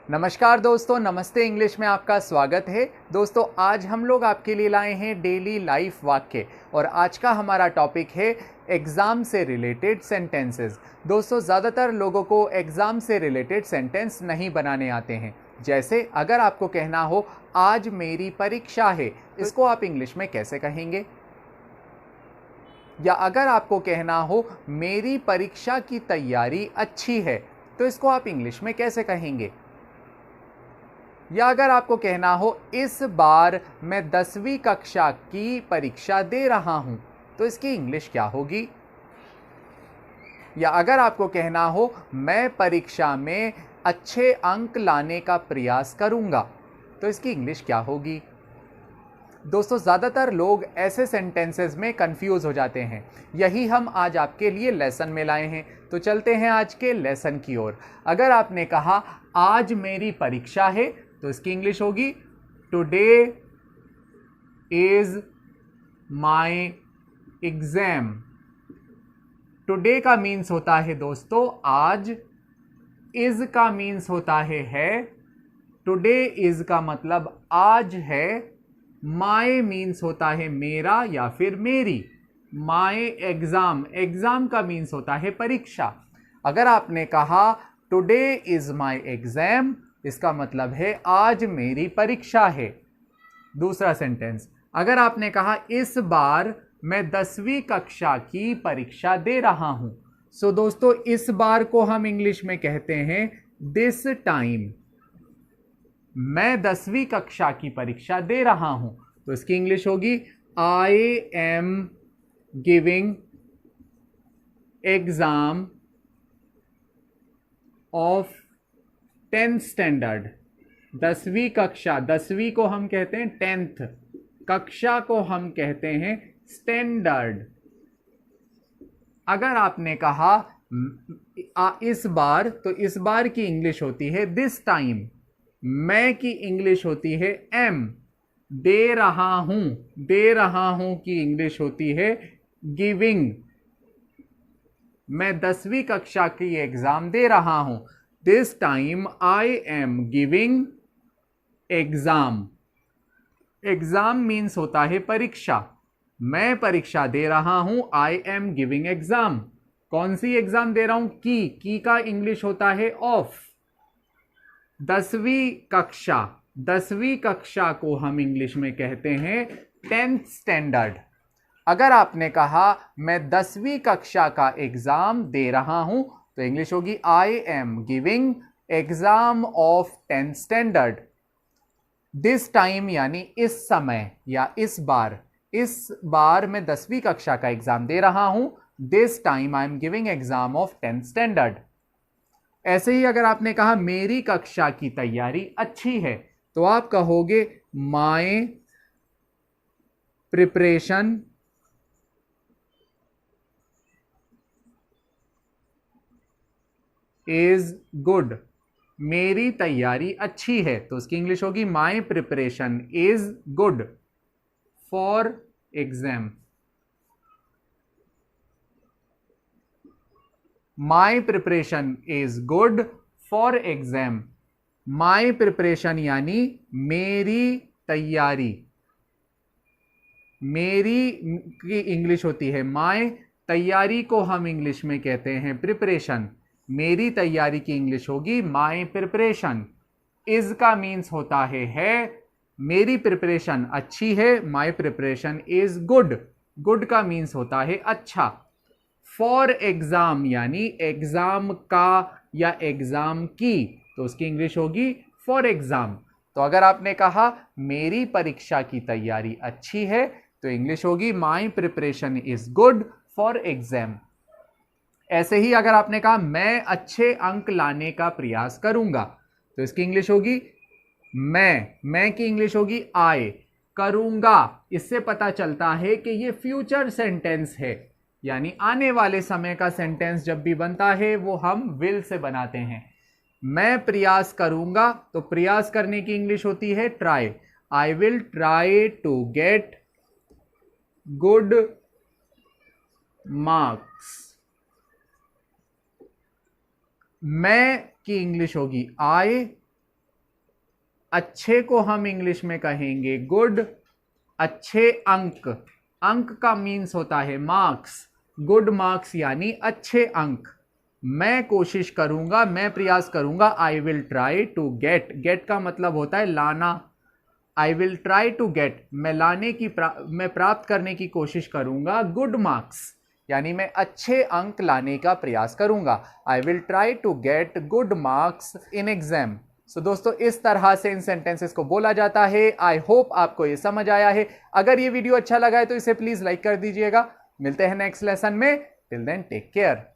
नमस्कार दोस्तों, नमस्ते इंग्लिश में आपका स्वागत है। दोस्तों, आज हम लोग आपके लिए लाए हैं डेली लाइफ वाक्य और आज का हमारा टॉपिक है एग्ज़ाम से रिलेटेड सेंटेंसेस। दोस्तों, ज़्यादातर लोगों को एग्ज़ाम से रिलेटेड सेंटेंस नहीं बनाने आते हैं। जैसे अगर आपको कहना हो आज मेरी परीक्षा है, इसको आप इंग्लिश में कैसे कहेंगे? या अगर आपको कहना हो मेरी परीक्षा की तैयारी अच्छी है, तो इसको आप इंग्लिश में कैसे कहेंगे? या अगर आपको कहना हो इस बार मैं 10वीं कक्षा की परीक्षा दे रहा हूं, तो इसकी इंग्लिश क्या होगी? या अगर आपको कहना हो मैं परीक्षा में अच्छे अंक लाने का प्रयास करूंगा, तो इसकी इंग्लिश क्या होगी? दोस्तों, ज़्यादातर लोग ऐसे सेंटेंसेस में कंफ्यूज हो जाते हैं। यही हम आज आपके लिए लेसन में लाए हैं। तो चलते हैं आज के लेसन की ओर। अगर आपने कहा आज मेरी परीक्षा है, तो इसकी इंग्लिश होगी today is my exam. Today का मीन्स होता है दोस्तों आज, इज का मीन्स होता है। टुडे इज का मतलब आज है। माई मीन्स होता है मेरा या फिर मेरी। माई एग्जाम, एग्जाम का मीन्स होता है परीक्षा। अगर आपने कहा टुडे इज माई एग्जाम, इसका मतलब है आज मेरी परीक्षा है। दूसरा सेंटेंस, अगर आपने कहा इस बार मैं 10वीं कक्षा की परीक्षा दे रहा हूं, सो दोस्तों इस बार को हम इंग्लिश में कहते हैं दिस टाइम। मैं 10वीं कक्षा की परीक्षा दे रहा हूं, तो इसकी इंग्लिश होगी I am giving exam of 10th standard. 10वीं कक्षा, 10वीं को हम कहते हैं 10th, कक्षा को हम कहते हैं स्टैंडर्ड। अगर आपने कहा इस बार, तो इस बार की इंग्लिश होती है दिस टाइम। मैं की इंग्लिश होती है एम। दे रहा हूं, दे रहा हूं की इंग्लिश होती है गिविंग। मैं 10वीं कक्षा की एग्जाम दे रहा हूं। This time I am giving exam. Exam means होता है परीक्षा। मैं परीक्षा दे रहा हूं, आई एम गिविंग एग्जाम। कौन सी एग्जाम दे रहा हूं? की का इंग्लिश होता है ऑफ। 10वीं कक्षा, 10वीं कक्षा को हम इंग्लिश में कहते हैं 10th स्टैंडर्ड। अगर आपने कहा मैं 10वीं कक्षा का एग्जाम दे रहा हूं, तो इंग्लिश होगी I am giving exam of 10th standard. This time यानी इस समय या इस बार मैं 10वीं कक्षा का एग्जाम दे रहा हूं। This time I am giving exam of 10th standard. ऐसे ही अगर आपने कहा मेरी कक्षा की तैयारी अच्छी है, तो आप कहोगे माय प्रिपरेशन इज गुड। मेरी तैयारी अच्छी है, तो उसकी इंग्लिश होगी my preparation is good for exam. My preparation is good for exam. My preparation यानी मेरी तैयारी। मेरी की इंग्लिश होती है माई, तैयारी को हम इंग्लिश में कहते हैं प्रिपरेशन। मेरी तैयारी की इंग्लिश होगी माई प्रिपरेशन। इज का मीन्स होता है। मेरी प्रिपरेशन अच्छी है, माई प्रिपरेशन इज गुड। गुड का मीन्स होता है अच्छा। फॉर एग्जाम यानी एग्जाम का या एग्जाम की, तो उसकी इंग्लिश होगी फॉर एग्जाम। तो अगर आपने कहा मेरी परीक्षा की तैयारी अच्छी है, तो इंग्लिश होगी माई preparation is good for exam. ऐसे ही अगर आपने कहा मैं अच्छे अंक लाने का प्रयास करूंगा, तो इसकी इंग्लिश होगी मैं की इंग्लिश होगी आई। करूंगा, इससे पता चलता है कि ये फ्यूचर सेंटेंस है, यानी आने वाले समय का सेंटेंस जब भी बनता है वो हम विल से बनाते हैं। मैं प्रयास करूंगा, तो प्रयास करने की इंग्लिश होती है try. I will try to get good marks. मैं की इंग्लिश होगी आई। अच्छे को हम इंग्लिश में कहेंगे गुड। अच्छे अंक, अंक का मीन्स होता है मार्क्स, गुड मार्क्स यानी अच्छे अंक। मैं कोशिश करूंगा, मैं प्रयास करूंगा, I will try to get, get का मतलब होता है लाना। I will try to get, मैं लाने की मैं प्राप्त करने की कोशिश करूंगा गुड मार्क्स, यानी मैं अच्छे अंक लाने का प्रयास करूंगा। I will try to get good marks in exam. So दोस्तों, इस तरह से इन सेंटेंसेस को बोला जाता है। आई होप आपको ये समझ आया है। अगर ये वीडियो अच्छा लगा है तो इसे प्लीज लाइक कर दीजिएगा। मिलते हैं नेक्स्ट लेसन में। Till then take care.